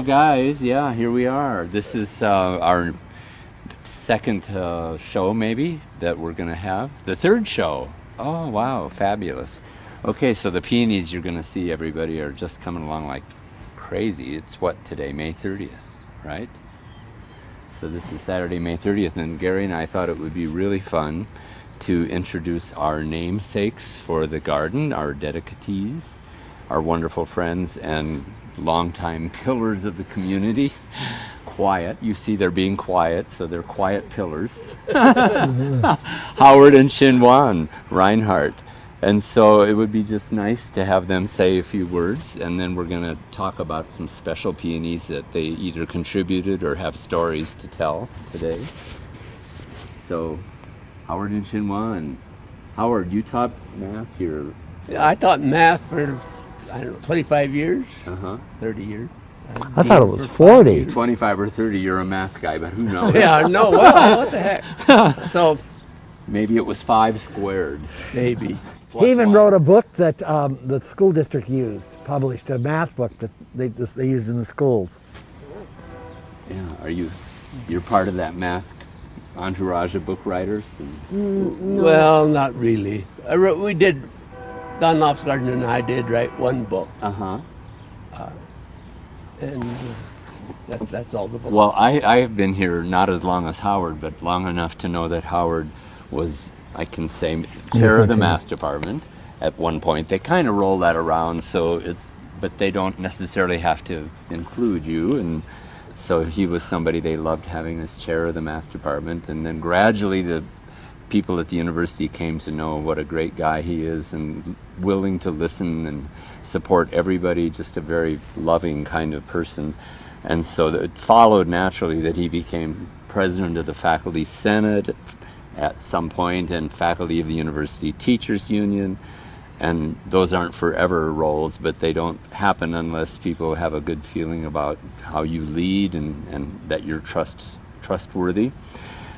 guys, yeah, here we are. This is our second show, maybe, that we're going to have. The third show. Oh, wow, fabulous. Okay, so the peonies you're going to see, everybody, are just coming along like crazy. It's what, today, May 30th, right? So this is Saturday, May 30th, and Gary and I thought it would be really fun to introduce our namesakes for the garden, our dedicatees, our wonderful friends and longtime pillars of the community. Quiet, you see they're being quiet, so they're quiet pillars. Howard and Chinwon, Reinhardt. And so it would be just nice to have them say a few words, and then we're going to talk about some special peonies that they either contributed or have stories to tell today. So, Howard and Chinwon. Howard, you taught math here. I taught math for, I don't know, 25 years, 30 years. I thought it was 40. 25 or 30, you're a math guy, but who knows? Yeah, no, well, what the heck. So maybe it was 5 squared. Maybe. He even wrote a book that the school district used, published a math book that they used in the schools. Yeah, you're part of that math entourage of book writers? No. Well, not really. We did, Don Lofsgarden and I did write one book. And that's all the book. Well, I have been here not as long as Howard, but long enough to know that Howard was, I can say, chair of the math department at one point. They kind of roll that around, but they don't necessarily have to include you. And so he was somebody they loved having as chair of the math department. And then gradually the people at the university came to know what a great guy he is and willing to listen and support everybody, just a very loving kind of person. And so it followed naturally that he became president of the Faculty Senate at some point and faculty of the University Teachers Union. And those aren't forever roles, but they don't happen unless people have a good feeling about how you lead and that you're trustworthy.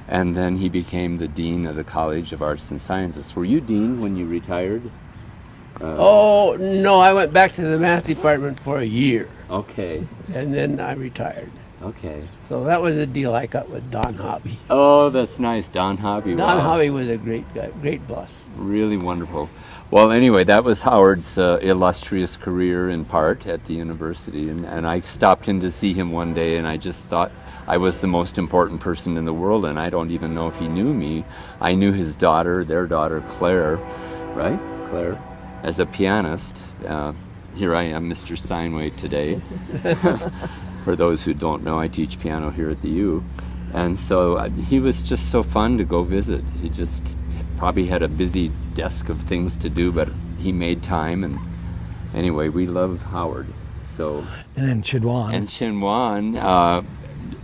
And then he became the dean of the College of Arts and Sciences. Were you dean when you retired? Oh, no, I went back to the math department for a year. Okay. And then I retired. Okay. So that was a deal I got with Don Hobby. Oh, that's nice. Don Hobby. Don Hobby was a great guy, great boss. Really wonderful. Well, anyway, that was Howard's illustrious career in part at the university. And I stopped in to see him one day, and I just thought I was the most important person in the world, and I don't even know if he knew me. I knew his daughter, their daughter, Claire, right? Claire, as a pianist. Here I am, Mr. Steinway, today. For those who don't know, I teach piano here at the U. And so he was just so fun to go visit. He just probably had a busy desk of things to do, but he made time. And anyway, we love Howard. So. And then Chinwon. And Chinwon,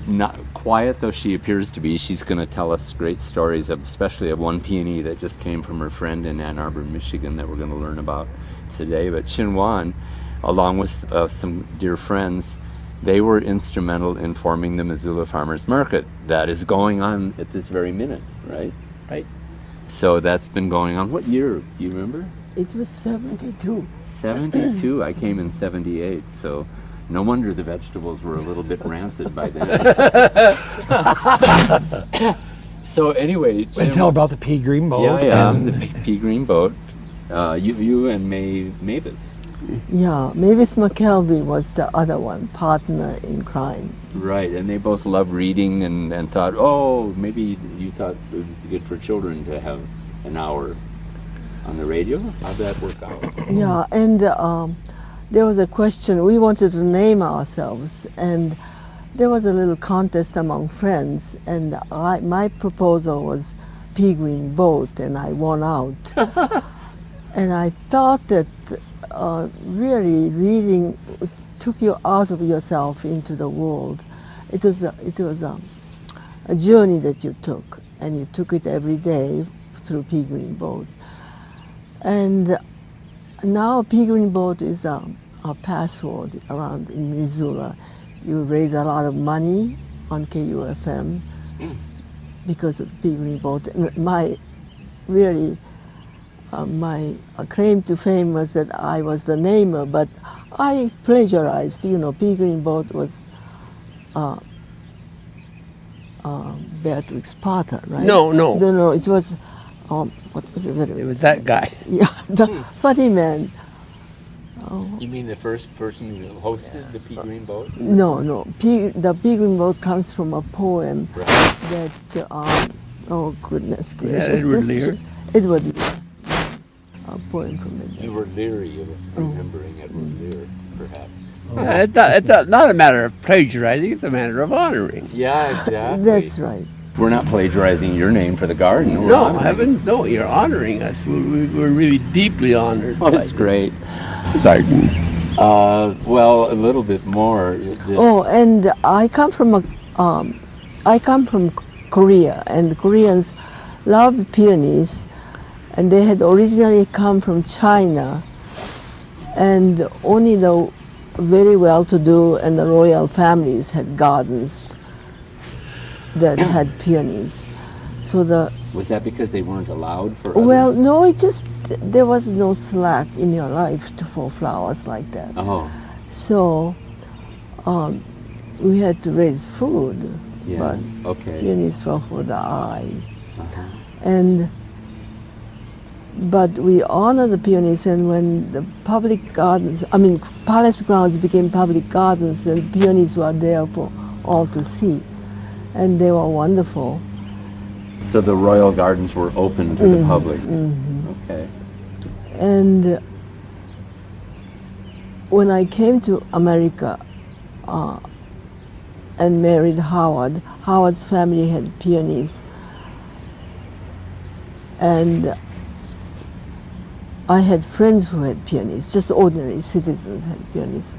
not quiet though she appears to be, she's going to tell us great stories, especially of one peony that just came from her friend in Ann Arbor, Michigan, that we're going to learn about today. But Chinwon, along with some dear friends, they were instrumental in forming the Missoula Farmers Market that is going on at this very minute, right? Right. So that's been going on. What year? Do you remember? It was 72. 72. I came in 78, so no wonder the vegetables were a little bit rancid by then. So anyway, and tell about the pea green boat. Yeah, the pea green boat. You and Mavis. Yeah, Mavis McKelvey was the other one, partner in crime. Right, and they both love reading and thought, oh, maybe you thought it would be good for children to have an hour on the radio. How'd that work out? Yeah, and there was a question. We wanted to name ourselves, and there was a little contest among friends, and my proposal was Pea Green Boat, and I won out. And I thought that really reading took you out of yourself into the world. It was a journey that you took, and you took it every day through Pea Green Boat. And now Pea Green Boat is a password around in Missoula. You raise a lot of money on KUFM because of Pea Green Boat. And my claim to fame was that I was the namer, but I plagiarized. You know, Pea Green Boat was Beatrix Potter, right? No. No, it was, what was it? It was that guy. Yeah, the funny man. You mean the first person who hosted the Pea Green Boat? No. The Pea Green Boat comes from a poem Right. that, oh goodness gracious. Edward this- Lear? Edward Lear. A poem from Edward. You were leery of remembering Edward Lear, perhaps. It's not a matter of plagiarizing, it's a matter of honoring. Yeah, exactly. That's right. We're not plagiarizing your name for the garden. We're No, honoring- heavens, no, you're honoring us. We're really deeply honored. Oh, by that's this great. garden. Well, a little bit more. Oh, and I come from Korea, and the Koreans loved peonies, and they had originally come from China, and only the very well-to-do and the royal families had gardens that had peonies. So Was that because they weren't allowed for well, others? no, it just there was no slack in your life for flowers like that. Oh, So we had to raise food, yes. but Okay. peonies were for the eye. Uh-huh. But we honor the peonies, and when the public gardens, palace grounds became public gardens, and peonies were there for all to see, and they were wonderful. So the royal gardens were open to the public. Okay. And when I came to America and married Howard, Howard's family had peonies. And I had friends who had peonies, just ordinary citizens had peonies.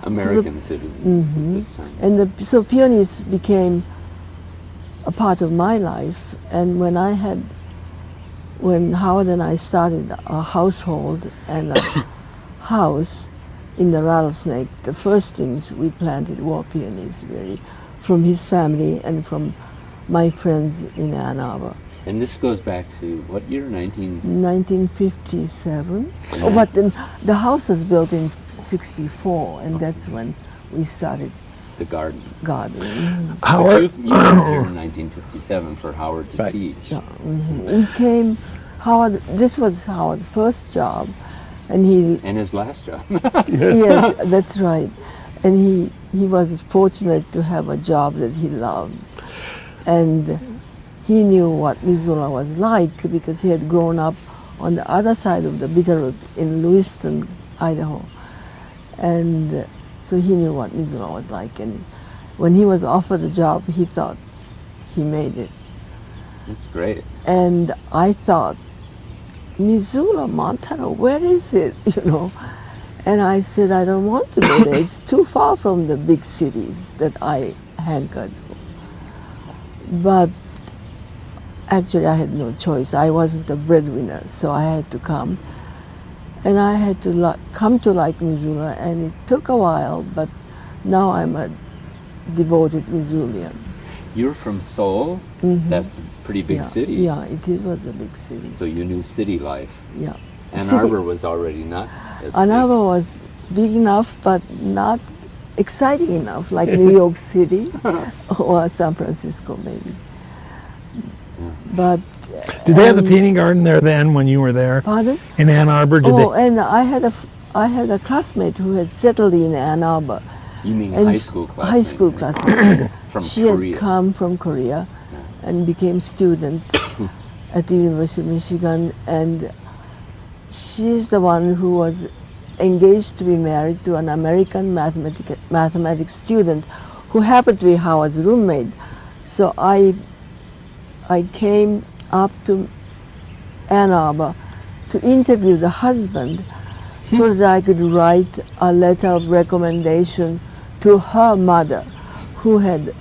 American citizens at this time. And so peonies became a part of my life. And when Howard and I started a household and a house in the Rattlesnake, the first things we planted were peonies, really, from his family and from my friends in Ann Arbor. And this goes back to what year? 1957. Oh, but then the house was built in 64, and that's when we started The garden. gardening. But Howard, you came here in 1957 for Howard to Right. teach. Yeah, We came, Howard, this was Howard's first job, and he, And his last job. yes, that's right. And he was fortunate to have a job that he loved. And he knew what Missoula was like because he had grown up on the other side of the Bitterroot in Lewiston, Idaho. And so he knew what Missoula was like. And when he was offered a job, he thought he made it. That's great. And I thought, Missoula, Montana, where is it? And I said, I don't want to go there. It's too far from the big cities that I hankered for. But actually, I had no choice. I wasn't a breadwinner, so I had to come. And I had to come to like Missoula, and it took a while, but now I'm a devoted Missoulian. You're from Seoul. That's a pretty big Yeah, city. Yeah, it was a big city. So you knew city life. Yeah. Ann City- Arbor was already not as Ann big. Arbor was big enough, but not exciting enough, like New York City or San Francisco, maybe. But did they have the peony garden there then when you were there pardon? in Ann Arbor? Did Oh, they? and I had a classmate who had settled in Ann Arbor. You mean And high school classmate? High school classmate. From She Korea. had come from Korea and became student at the University of Michigan, and she's the one who was engaged to be married to an American mathematics student who happened to be Howard's roommate. So I came up to Ann Arbor to interview the husband so that I could write a letter of recommendation to her mother, who had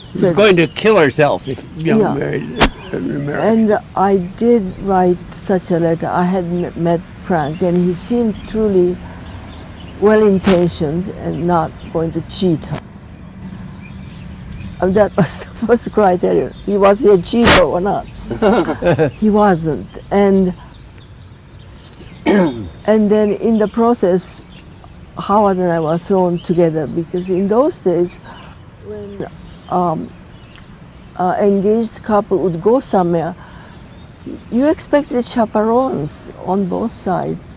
She was going to kill herself if young Yeah. married. And I did write such a letter. I had met Frank, and he seemed truly well-intentioned and not going to cheat her. And that was the first criteria. Was he a cheater or not? He wasn't. And then in the process, Howard and I were thrown together because in those days, When engaged couple would go somewhere, you expected chaperones on both sides,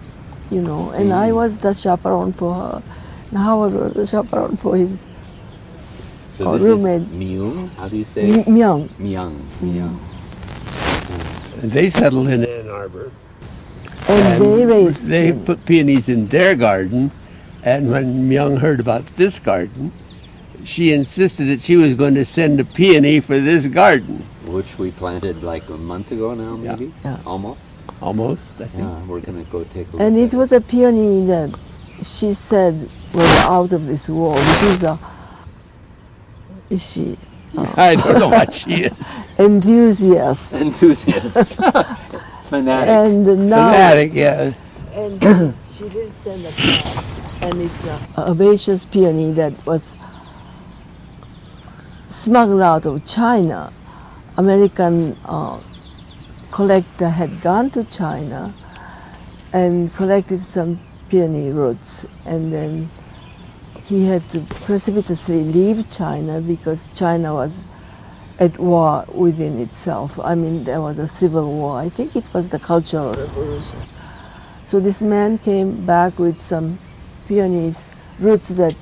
you know, and I was the chaperone for her. And Howard was the chaperone for his So this roommate. is Myung? How do you say it? Myung. Myung. And they settled in Ann Arbor. And they raised They him. put peonies in their garden, and when Myung heard about this garden, she insisted that she was going to send a peony for this garden. Which we planted like a month ago now, maybe? Yeah. Almost. Almost, I think. Yeah, we're going to go take a look And at it was a peony that she said was out of this world. She's a, is she I don't know what she is. enthusiast? Enthusiast. Fanatic. And now, Fanatic, yeah. and she did send a card, and it's a herbaceous peony that was smuggled out of China. American collector had gone to China and collected some peony roots, and then he had to precipitously leave China because China was at war within itself. I mean, there was a civil war. I think it was the Cultural Revolution. So this man came back with some peonies, roots that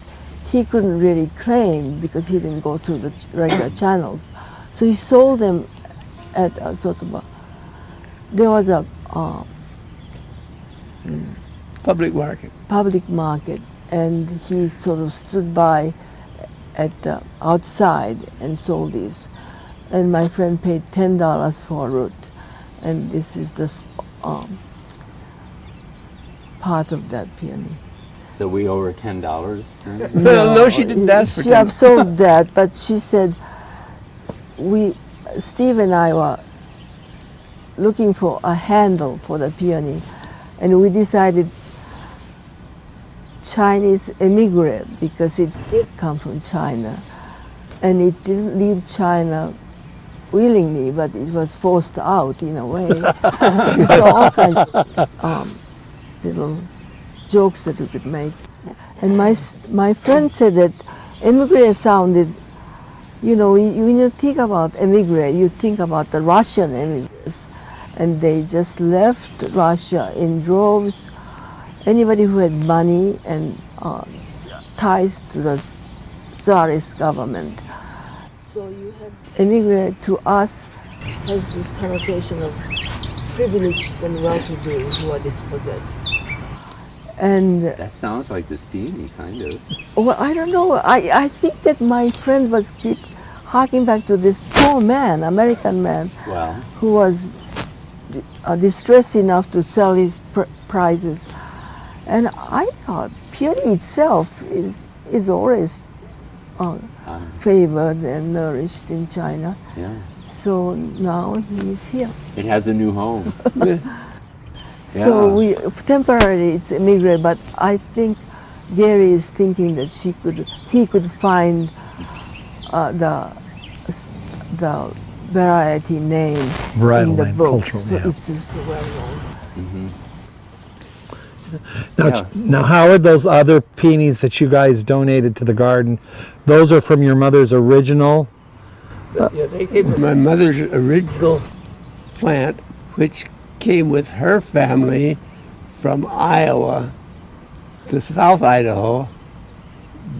he couldn't really claim because he didn't go through the regular channels. So he sold them at a sort of a, there was a Public market. public market, and he sort of stood by at the outside and sold these. And my friend paid $10 for a root, and this is the part of that peony. So we owe her $10. Well, no, she didn't ask for She $10. absorbed that, but she said, Steve and I were looking for a handle for the peony, and we decided Chinese emigre because it did come from China, and it didn't leave China willingly, but it was forced out in a way. So all kinds of little jokes that we could make. And my friend said that emigre sounded, you know, when you think about emigre, you think about the Russian immigrants, and they just left Russia in droves. Anybody who had money and ties to the Tsarist government. So you have emigre to us has this connotation of privileged and well-to-do who are dispossessed. And That sounds like this peony, kind of. well, I don't know. I think that my friend was keep harking back to this poor man, American man, Well, who was distressed enough to sell his prizes. And I thought peony itself is always favored and nourished in China. yeah. So now he's here. It has a new home. So Yeah. we temporarily it's immigrant, but I think Gary is thinking that he could find the variety name Varietal in the name, books. cultural, yeah. It's just well known. Now, Howard, those other peonies that you guys donated to the garden, those are from your mother's original? Yeah, they came from my mother's original plant, which came with her family from Iowa to South Idaho,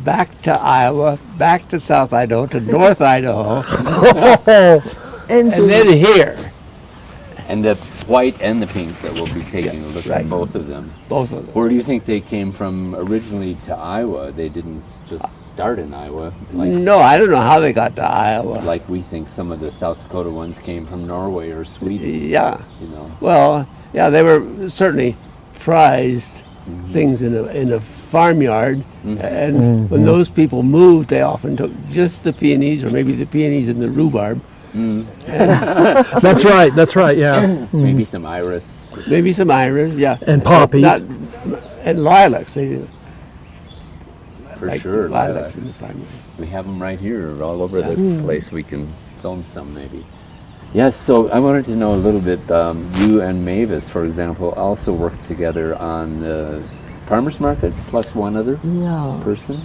back to Iowa, back to South Idaho, to North Idaho, And, and then here, And the white and the pink that we'll be taking a look right. at, both of them. both of them. Where do you think they came from originally to Iowa? They didn't just start in Iowa, No, I don't know how they got to Iowa. like we think some of the South Dakota ones came from Norway or Sweden. Yeah. You know. Well, yeah, they were certainly prized things in a farmyard, and when those people moved, they often took just the peonies, or maybe the peonies and the rhubarb, That's right, yeah. Maybe some iris. maybe some iris, yeah, And poppies. and lilacs. They did For like sure. lilacs in the farmyard. We have them right here, all over the place. We can film some, maybe. Yes, so I wanted to know a little bit. You and Mavis, for example, also worked together on the farmers market, plus one other yeah. person.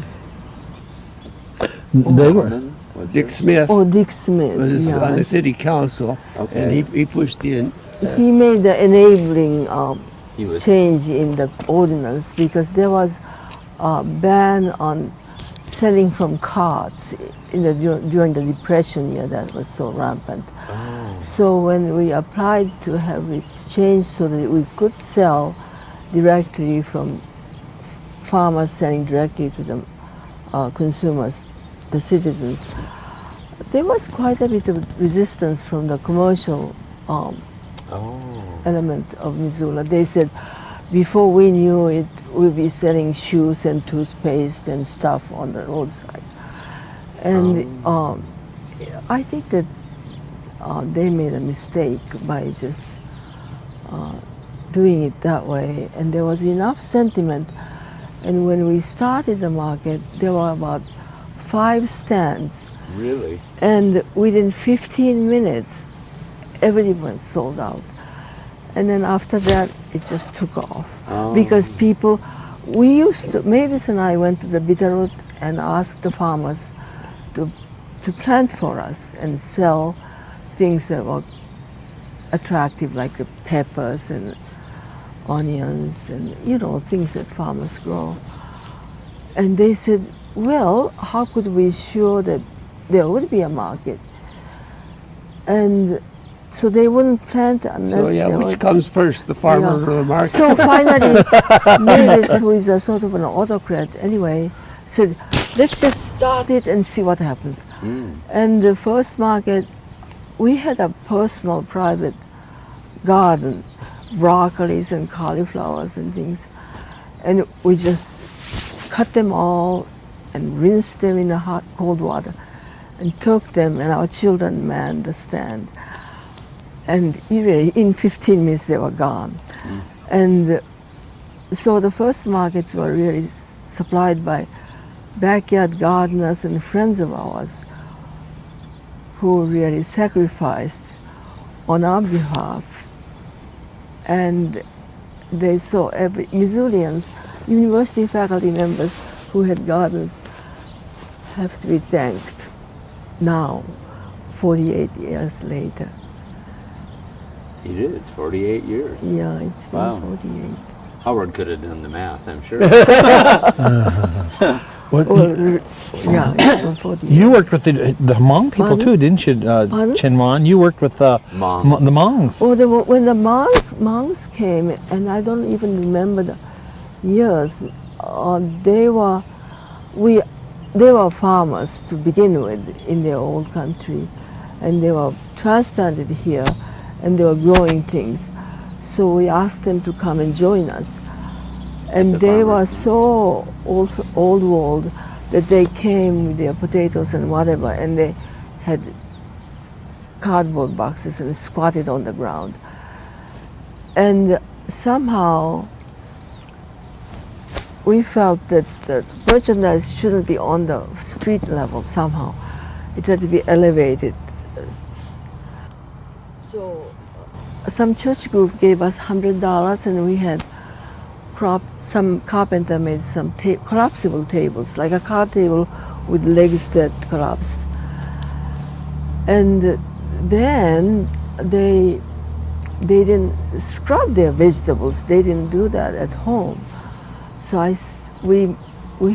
They were. Gentleman, was Dick there? Smith Oh, Dick Smith. was yeah. on the city council, Okay. and he pushed in. He made the enabling He was- change in the ordinance because there was a ban on selling from carts during the Depression year that was so rampant. So when we applied to have it changed so that we could sell directly from farmers selling directly to the consumers, the citizens, there was quite a bit of resistance from the commercial element of Missoula. They said, before we knew it, we'll be selling shoes and toothpaste and stuff on the roadside. And I think that they made a mistake by just doing it that way. And there was enough sentiment. And when we started the market, there were about 5 stands. Really? And within 15 minutes, everyone sold out. And then after that, it just took off. Because people, we used to, Mavis and I went to the Bitterroot and asked the farmers to plant for us and sell things that were attractive, like the peppers and onions and, you know, things that farmers grow. And they said, well, how could we sure that there would be a market? And so they wouldn't plant unless So yeah, there which was, comes first, the farmer yeah. or the market? So finally, Mavis, who is a sort of an autocrat anyway, said, let's just start it and see what happens. And the first market, we had a personal, private garden, broccolis and cauliflowers and things. And we just cut them all and rinsed them in the hot, cold water and took them, and our children manned the stand. And in 15 minutes they were gone. And so the first markets were really supplied by backyard gardeners and friends of ours who really sacrificed on our behalf. And they saw every Missoulians, university faculty members who had gardens have to be thanked now, 48 years later. It is 48 years. Yeah, it's been Wow. 48. Howard could have done the math, I'm sure. What, Well, yeah, it's been 48. you worked with the Hmong people Pardon? too, didn't you, Pardon? Chinwon? You worked with the Hmongs. Oh, when the monks came, and I don't even remember the years, they were farmers to begin with in their old country, and they were transplanted here, and they were growing things. So we asked them to come and join us, and the they were farmers' so old world that they came with their potatoes and whatever, and they had cardboard boxes and squatted on the ground. And somehow we felt that the merchandise shouldn't be on the street level somehow. It had to be elevated. So some church group gave us $100, and we had some carpenter made some collapsible tables, like a card table with legs that collapsed. And then they didn't scrub their vegetables. They didn't do that at home. So we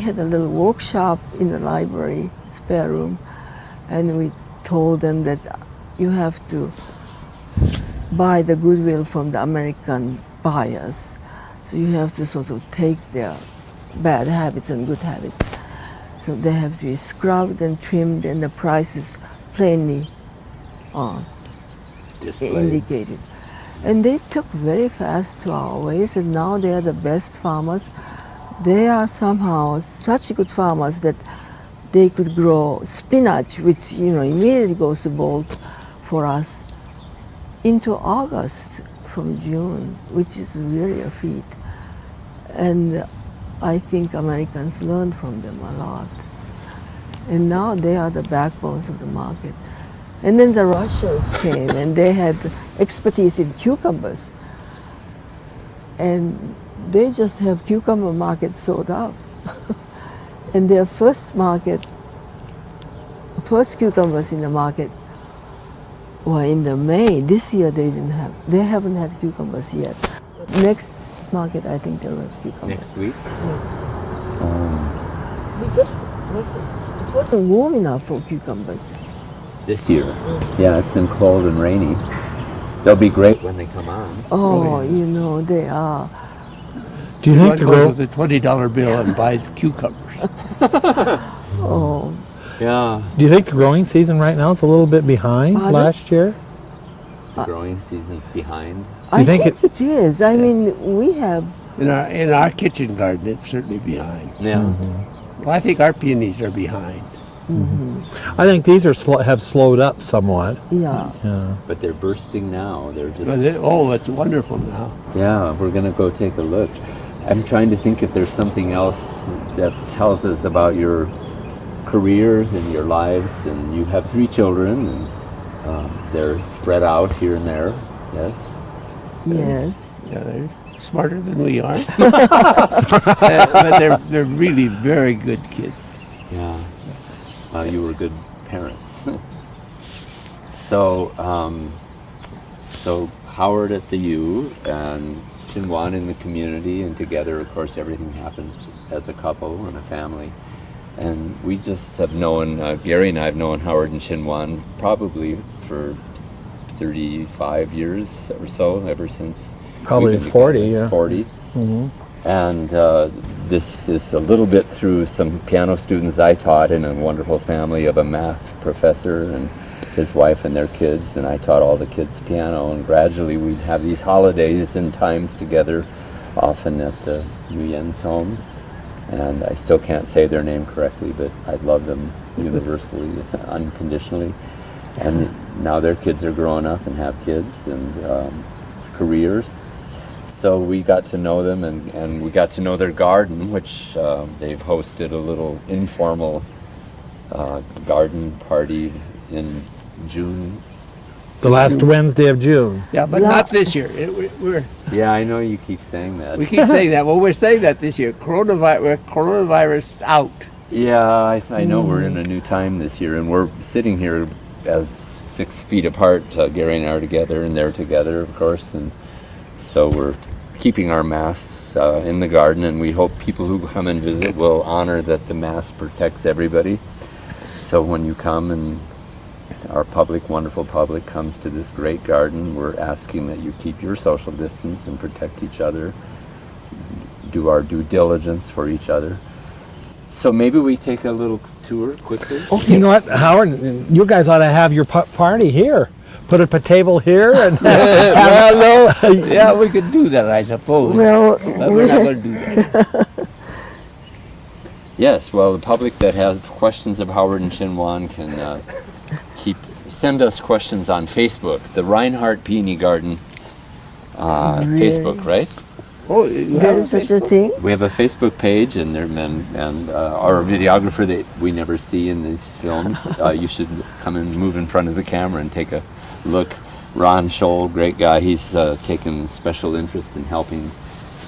had a little workshop in the library spare room, and we told them that you have to buy the goodwill from the American buyers. So you have to sort of take their bad habits and good habits. So they have to be scrubbed and trimmed, and the price is plainly Displayed. indicated. And they took very fast to our ways, and now they are the best farmers. They are somehow such good farmers that they could grow spinach, which immediately goes to bolt for us, into August from June, which is really a feat. And I think Americans learned from them a lot. And now they are the backbones of the market. And then the Russians came, and they had expertise in cucumbers. And they just have cucumber markets sold out. And their first market first cucumbers in the market were in the May. This year they haven't had cucumbers yet. Next market, I think there were cucumbers. Next week? Next week. It wasn't warm enough for cucumbers. This year? Yeah, it's been cold and rainy. They'll be great when they come on. Oh, you know, they are. Do you think Someone goes with a $20 bill and buys cucumbers. Oh, Yeah, Do you think the growing season right now is a little bit behind Pardon? last year? the growing season's behind. I think think it is. I mean, we have. In our kitchen garden, it's certainly behind. Yeah. Well, I think our peonies are behind. I think these are have slowed up somewhat. Yeah. Yeah. But they're bursting now. They're just... But it's wonderful now. Yeah, we're going to go take a look. I'm trying to think if there's something else that tells us about your careers and your lives. And you have 3 children, and they're spread out here and there. Yes. Yes. Yeah, they're smarter than we are. But they're really very good kids. Yeah. You were good parents. So Howard at the U and Chinwon in the community, and together, of course, everything happens as a couple and a family. And we just have known, Gary and I have known Howard and Chinwon probably for 35 years or so, ever since. Probably we've been 40, together. yeah. 40. And this is a little bit through some piano students I taught in a wonderful family of a math professor and his wife and their kids, and I taught all the kids piano, and gradually we'd have these holidays and times together, often at the Nguyen's home. And I still can't say their name correctly, but I love them universally, unconditionally. And now their kids are growing up and have kids and careers. So we got to know them, and we got to know their garden, which they've hosted a little informal garden party in June. The last Wednesday of June. Yeah, but not this year. Yeah, I know you keep saying that. We keep saying that. Well, we're saying that this year. We're coronavirus out. Yeah, I know we're in a new time this year, and we're sitting here as 6 feet apart. Gary and I are together, and they're together, of course, and so we're keeping our masks in the garden, and we hope people who come and visit will honor that the mask protects everybody. So when you come and our public, wonderful public, comes to this great garden, we're asking that you keep your social distance and protect each other, do our due diligence for each other. So maybe we take a little tour quickly. Okay. You know what, Howard, you guys ought to have your party here. Put up a table here and Well, no, yeah, we could do that, I suppose. Well, But we're not going to do that. Yes, well, the public that has questions of Howard and Chinwon can send us questions on Facebook, the Reinhardt Peony Garden Facebook, right? Oh, you there have is a such a Facebook? thing. We have a Facebook page, and our videographer that we never see in these films. You should come and move in front of the camera and take a look. Ron Scholl, great guy. He's taken special interest in helping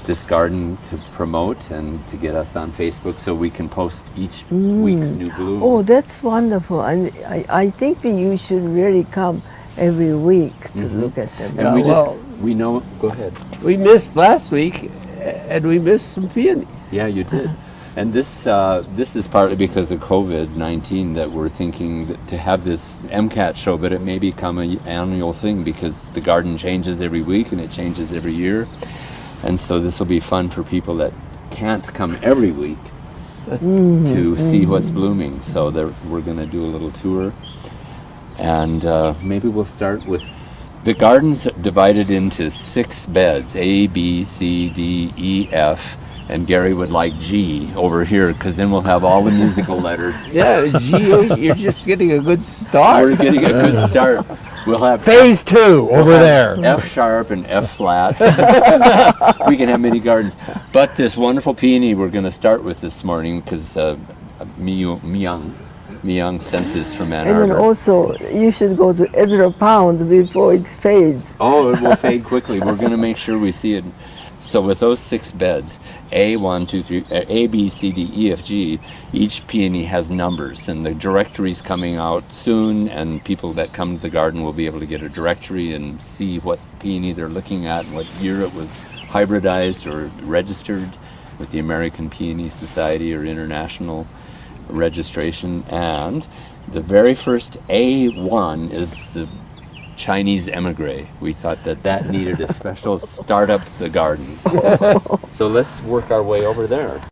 this garden to promote and to get us on Facebook so we can post each week's new blooms. Oh, that's wonderful. And I think that you should really come every week to look at them. And Yeah, we know, go ahead. We missed last week, and we missed some peonies. Yeah, you did. And this is partly because of COVID-19 that we're thinking that to have this MCAT show, but it may become an annual thing because the garden changes every week and it changes every year. And so this will be fun for people that can't come every week to see what's blooming. So we're going to do a little tour. And maybe we'll start with, the garden's divided into 6 beds, A, B, C, D, E, F. And Gary would like G over here, because then we'll have all the musical letters. Yeah, gee, you're just getting a good start. We're getting a good start. We'll have phase 2 over there. F sharp and F flat. We can have many gardens. But this wonderful peony we're going to start with this morning, because Myung sent this from Ann And then Arbor. also, you should go to Ezra Pound before it fades. Oh, it will fade quickly. We're going to make sure we see it So with those 6 beds, A, 1, 2, 3, A, B, C, D, E, F, G, each peony has numbers, and the directory's coming out soon, and people that come to the garden will be able to get a directory and see what peony they're looking at and what year it was hybridized or registered with the American Peony Society or international registration. And the very first A1 is the Chinese emigre. We thought that needed a special start up the garden. So let's work our way over there.